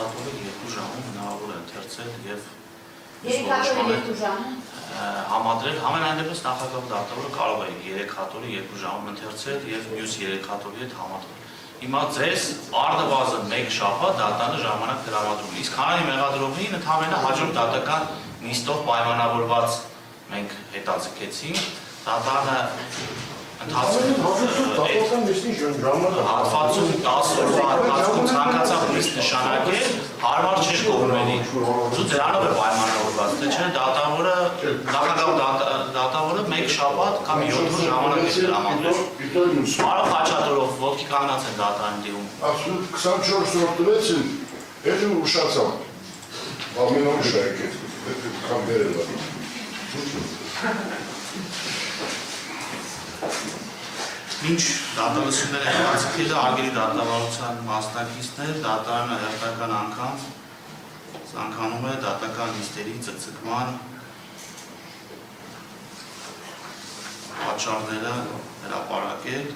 երեքաթորը 2 ժամում հնարավոր է ընթերցել և Երեքաթորը 2 ժամ համադրել, համենայն դեպս նախագահ դատավորը կարող է 3 հատորը 2 ժամում ընթերցել և մյուս 3 հատորի հետ համադրել։ Հիմա ձեզ արդվազն 1 շաբաթ դատանը ժամանակ տրամադրում։ Իսկ քանի մեղադրողին ընդհանրապես հաջորդ դատական նիստով պայմանավորված մենք հետաձգեցինք, դատանը Դատական նիստին ժամանակ հատվածում 10 օրվա հատվածում ցանկացած նիստ նշանակել հարմար չէ կողմերին։ Ու դրանով է պայմանավորված, թե չէ դատավորը նախագահ դատավորը 1 շաբաթ կամ 7 օր ժամանակ է տրամադրել։ Մարդ Խաչատուրով ոտքի կանգնած են դատարանի դիմում։ Ասում 24 օր տվեցին, այժմ ուշացան։ Ամենօր շարք է, կամ վերել է։ Մինչ դատալսումները հետաձգելը արգելի դատավարության մասնակիցներ դատարանը հերթական անգամ ցանկանում է դատական նիստերի ցկցկման պատճառները հրապարակել